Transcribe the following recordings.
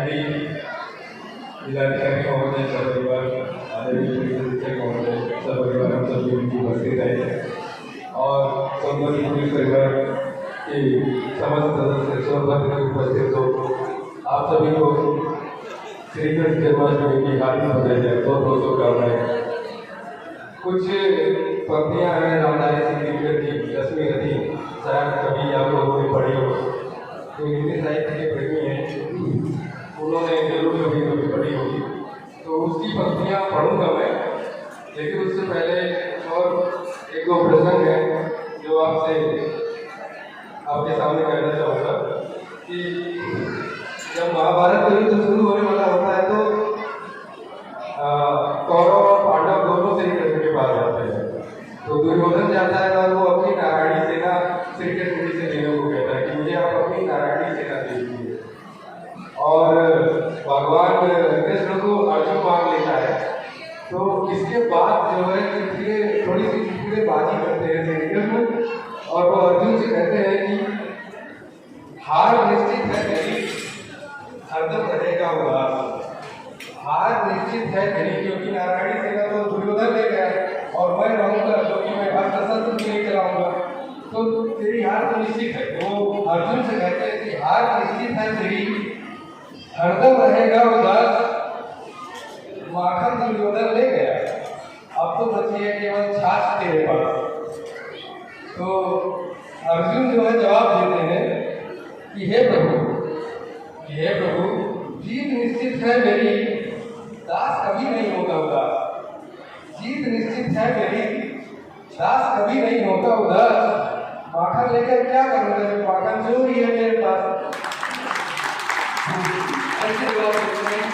आदरणीय जिलाधिकारी महोदय, सपरिवार आदरणीय निरीक्षक महोदय, सपरिवार हम सभी उनकी उपस्थित है और सोनभद्र पुलिस परिवार के समस्त सदस्य सोनभद्र में उपस्थित हो, आप सभी को श्री कृष्ण जन्माष्टमी की हार्दिक बधाई, बहुत बहुत शुभकामनाएं। कुछ पंक्तियां हैं रामधारी सिंह दिनकर की 10वीं रति, शायद कभी आप लोगों ने पढ़ी हो, तो हिंदी साहित्य के प्रेमी हैं, उन्होंने जरूर कभी कभी पढ़ी होगी, तो उसकी पंक्तियां पढ़ूंगा मैं। लेकिन उससे पहले और एक दो प्रसंग है जो आपके सामने कहना चाहूँगा कि जब महाभारत का युद्ध शुरू होने वाला होता है तो कौरव और पांडव दोनों श्री कृष्ण के पास जाते हैं। तो दुर्योधन जाता है और वो अपनी नारायणी सेना श्री कृष्ण जी से लेने को कहता है कि मुझे आप अपनी नारायणी सेना दे दीजिए, और भगवान कृष्ण को अर्जुन मांग लेता है। तो इसके बाद जो है थोड़ी सी बाजी करते हैं श्री कृष्ण, और वो अर्जुन से कहते हैं कि हार निश्चित है मेरी, हरदम रहेगा उदास। हार निश्चित है मेरी, क्योंकि नारायणी सेना तो दुर्योधन ले गया और मैं रहूंगा, क्योंकि मैं अस्त्र शस्त्र भी नहीं चलाऊंगा, तो तेरी हार तो निश्चित है। वो अर्जुन से कहते हैं कि हार निश्चित है तेरी, हरदम रहेगा उदास। माखन दुर्योधन ले गया, अब तो बची है केवल छाछ तेरे पास। तो अर्जुन जो है जवाब देते हैं कि हे प्रभु, जीत निश्चित है मेरी, दास कभी नहीं होगा उदास। जीत निश्चित है मेरी, दास कभी नहीं होगा उदास। माखन लेकर क्या करूँगा, माखन चोरी है मेरे पास। ऐसे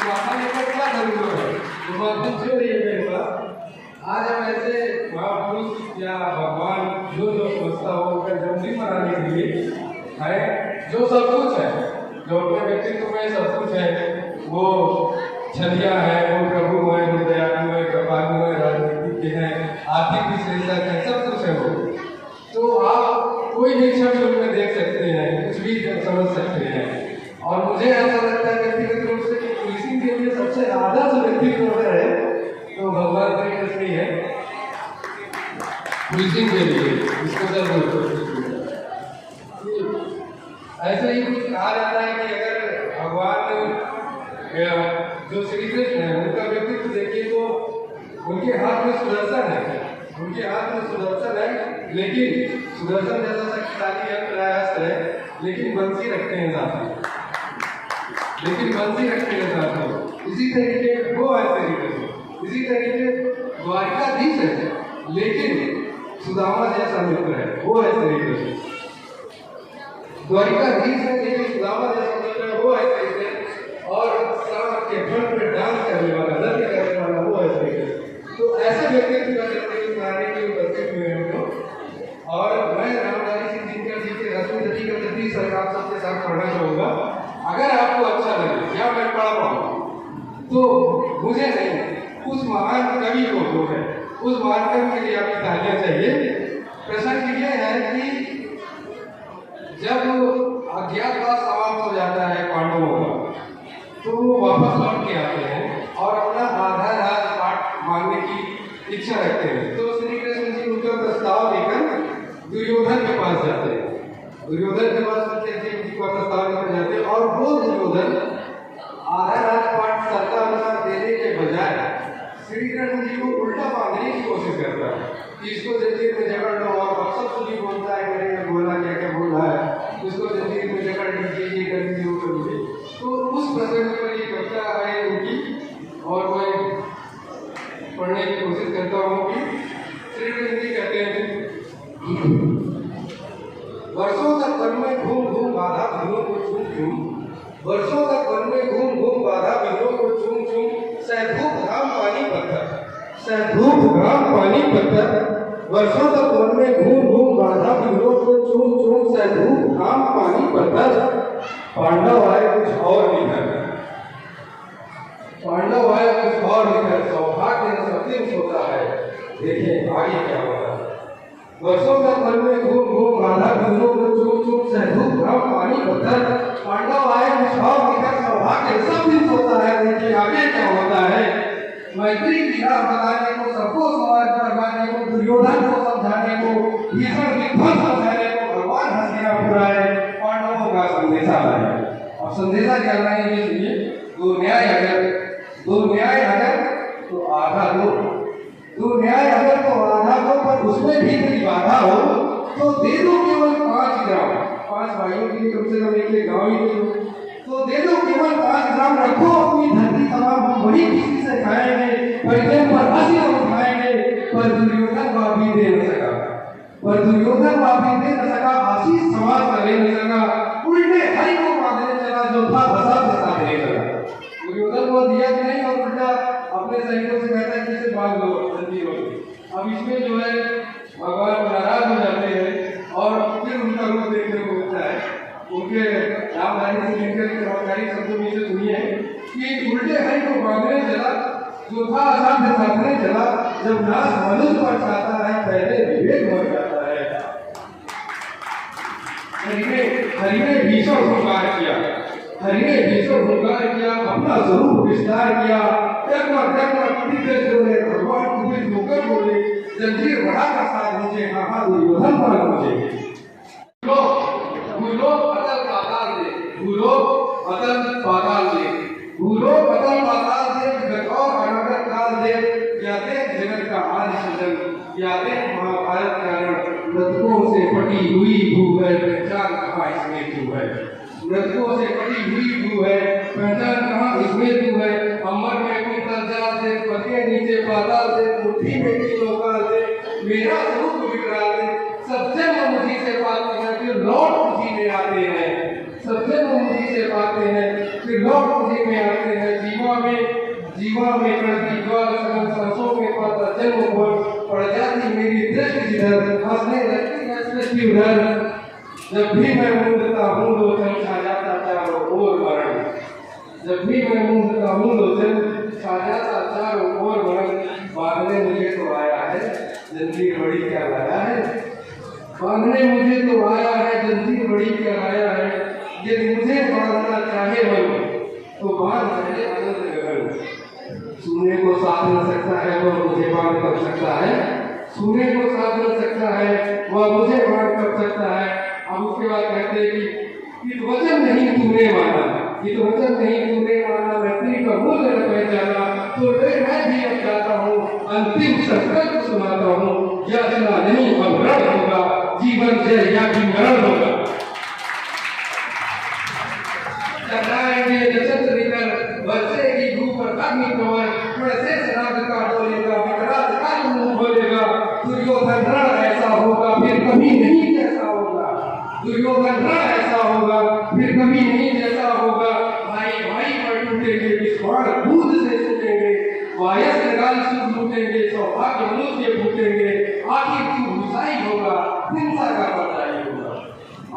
माखन लेकर क्या करूँगा, माखन चोरी है मेरे पास। आज हम ऐसे महापुरुष या भगवान जो समझता हो उनका जन्मदिन मनाने के लिए है, जो सब कुछ है, जो अपने व्यक्तित्व में सब कुछ है, वो छलिया है, वो प्रभु है, वो दयालु है, कृपालु है, राजनीतिज्ञ है, आर्थिक विश्लेषक है, सब कुछ है वो। तो आप कोई भी शब्द उनमें देख सकते हैं, कुछ भी समझ सकते हैं। और मुझे ऐसा लगता है व्यक्तिगत रूप से कि पुलिसिंग के लिए सबसे आधा जो व्यक्तित्व है तो भगवान श्री कृष्ण ही है पुलिसिंग के लिए, इसको ऐसे ही कुछ कहा जाता है कि अगर भगवान जो श्री कृष्ण है उनका व्यक्तित्व देखिए तो उनके हाथ में सुदर्शन है, लेकिन सुदर्शन जैसा शक्तिशाली अस्त्र है, लेकिन बंसी रखते हैं साथ में, इसी तरीके वो है श्री कृष्ण। इसी तरीके द्वारिकाधीश है, लेकिन सुदामा जैसा मित्र है, वो है श्री कृष्ण। द्वारिकाधीश है लेकिन सुदामा जैसा मित्र है, वो है श्री कृष्ण। और सांप के फन पे डांस करने वाला, नृत्य करने वाला, वो है श्री कृष्ण। तो ऐसे व्यक्तित्व का जन्मदिन मनाने के लिए उपस्थित हुए हम लोग, और मैं रामधारी सिंह दिनकर जी के 10वीं रति का तृतीय सरकार सबके साथ पढ़ना चाहूँगा। अगर आपको अच्छा लगे या मैं पढ़ पाऊँ तो मुझे नहीं, उस महान कवि को जो है, उस महान कवि के लिए आपकी तालियां चाहिए। प्रसंग ये है कि जब अज्ञातवास समाप्त हो जाता है पांडवों का, तो वो वापस लौट के आते हैं और अपना आधा राज पाठ मांगने की इच्छा रखते हैं। तो श्री कृष्ण जी उनका प्रस्ताव लेकर दुर्योधन के पास जाते हैं। दुर्योधन के पास जी का प्रस्ताव लेकर जाते हैं, और वो दुर्योधन आधा राज पाठ सरकार देने के बजाय श्री कृष्ण जी को उल्टा बांधने की कोशिश करता है कि इसको जंजीर में जकड़ लो, और अक्सर सुनी बोलता है मेरे में बोला क्या क्या बोल रहा है, उसको जंजीर में जकड़ लीजिए, ये कर लीजिए, वो कर लीजिए। तो उस प्रसंग पर ये कविता है उनकी, और मैं पढ़ने की कोशिश करता हूँ कि श्री कृष्ण जी कहते हैं, वर्षों तक वन में घूम घूम बाधा बिलों को चूम चूम, वर्षों तक वन में घूम घूम बाधा बिलों को चूम चूम, सहधूप घाम पानी पत्थर, सहधूप घाम पानी पत्थर, वर्षों तक वन में घूम घूम बाधा बिलों को चूम चूम, सहधूप घाम पानी पत्थर, पांडव आए कुछ और लेकर, पांडव आए कुछ और लेकर, सौभाग्य न सत्यम सोता है। देखिए आगे क्या होगा। वर्षों तक वन में घूम घूम बाधा बिलों को चूम चूम, सहधूप घाम पानी पत्थर, पांडव आए कुछ और लेकर, सौभाग्य सब मैत्री की राह बताने को, सबको समाज पर लाने को, दुर्योधन को समझाने को, भीषण विध्वंस समझाने को भगवान हस्तिनापुर आए, पांडवों का संदेशा लाए। अब संदेशा क्या लाएंगे? सुनिए, दो न्याय अगर तो आधा दो, दो न्याय अगर तो आधा दो, पर उसमें भी यदि बाधा हो तो दे दो केवल 5 ग्राम। 5 भाइयों के लिए कम से कम एक गाँव ही दे दो, तो दे दो केवल 5 ग्राम, रखो अपनी धरती तमाम, हम वही किसी से खाएंगे, परिजन पर हंसी हम खाएंगे। पर दुर्योधन वह भी दे न सका, पर दुर्योधन वह भी दे न सका, आशीष समाज का ले न सका, उल्टे हरि को बांधने चला, जो था बसा बसा देने लगा। दुर्योधन को दिया कि नहीं, और उल्टा अपने सैनिकों से कहता है कि इसे बांध लो जल्दी हो। अब इसमें जो है भगवान नाराज हो जाते हैं और फिर उनका रूप देखने को मिलता है। उनके रामधारी से लिखकर चमत्कारी शब्दों में से सुनिए कि उल्टे हरि को बांधने चला, जो था अशांत साधने चला, जब नाश मनुष्य पर चाहता है, पहले विवेक मर जाता है। हरि ने भीषण हुंकार किया, हरि ने भीषण हुंकार किया, अपना स्वरूप विस्तार किया, भगवान कुपित होकर बोले, जंजीर बढ़ा का साथ मुझे कहा, दुर्योधन पर मुझे भूलो अतल पाताल दे, भूलो अतल पाताल दे, भूलो अतल पाताल दे, गत और अनागत काल दे, यादें जगत का आदि सृजन, यादें महाभारत का रण, मृतकों से पटी हुई भू है, पहचान कहाँ इसमें तू है, मृतकों से पटी हुई भू है, पहचान कहाँ इसमें तू है, अमर में तुम तरजाल दे, पतिये नीचे पाताल दे, मुट्ठी में तीनों काल दे, मेरा स्वरूप विकराल दे, सबसे मुझी से पाते हैं फिर लौट मुझी में आते हैं, सबसे मुझी से पाते हैं फिर लौट मुझी में आते हैं, जीवा में करती ज्वाल सगन सांसों में पाता जन्म भर, पड़ जाती मेरी दृष्टि जिधर, हंसने लगती है सृष्टि उधर, जब भी मैं मूंदता हूँ लोचन छा जाता चारों ओर मरण, जब भी मैं मूंदता हूँ लोचन छा जाता चारों ओर मरण, बांधने मुझे तो आया है, जंजीर बड़ी क्या लाया है, बांधने मुझे तो आया है, जंजीर बड़ी क्या लाया है, यदि मुझे बांधना चाहे मन तो बांध रहे आनंद गगन, सुनने को साथ न सकता है वह मुझे बांध कर सकता है, सुनने को साथ न सकता है वह मुझे बांध कर सकता है। अब उसके बाद कहते हैं कि वचन नहीं तूने माना, ये वचन नहीं तूने माना, मैत्री का मूल्य न पहचाना, तो मैं भी अब जाता हूँ, अंतिम संकल्प सुनाता हूँ, याचना नहीं अब रण होगा, जीवन से या भी मरण होगा। चढ़ाएंगे नक्षत्र निकल, बरसेगी धूप पर अग्नि कमल, वैसे शराब का डोलेगा, विकराल काल मुंह खोलेगा, दुर्योधन रण ऐसा होगा फिर कभी नहीं जैसा होगा, दुर्योधन रण ऐसा होगा फिर कभी नहीं जैसा होगा, भाई भाई पर टूटेंगे, विस्फोट दूध से छूटेंगे, वायस लगाल सुख लूटेंगे, सौभाग्य मनुष्य फूटेंगे, आखिर क्यों घुसाई होगा, हिंसा का पर्दाई होगा,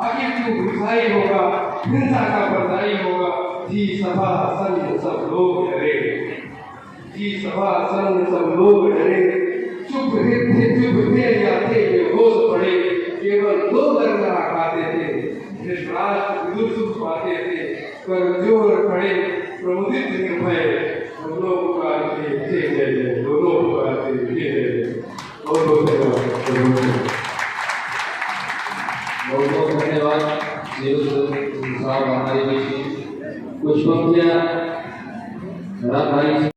आखिर क्यों घुसाई होगा, हिंसा का पर्दाई होगा, जी सभा सन सब लोग डरे, जी सभा सन सब लोग डरे, चुप थे या थे बेहोश पड़े, केवल 2 लड़का खाते थे, धृतराष्ट्र दुर्सुख पाते थे, कर जोर खड़े प्रमुदित निर्भय, दोनों पुकारते थे जय जय, दोनों पुकारते थे जय जय। बहुत बहुत धन्यवाद साहब, हमारे बीच कुछ पंक्तियां रामधारी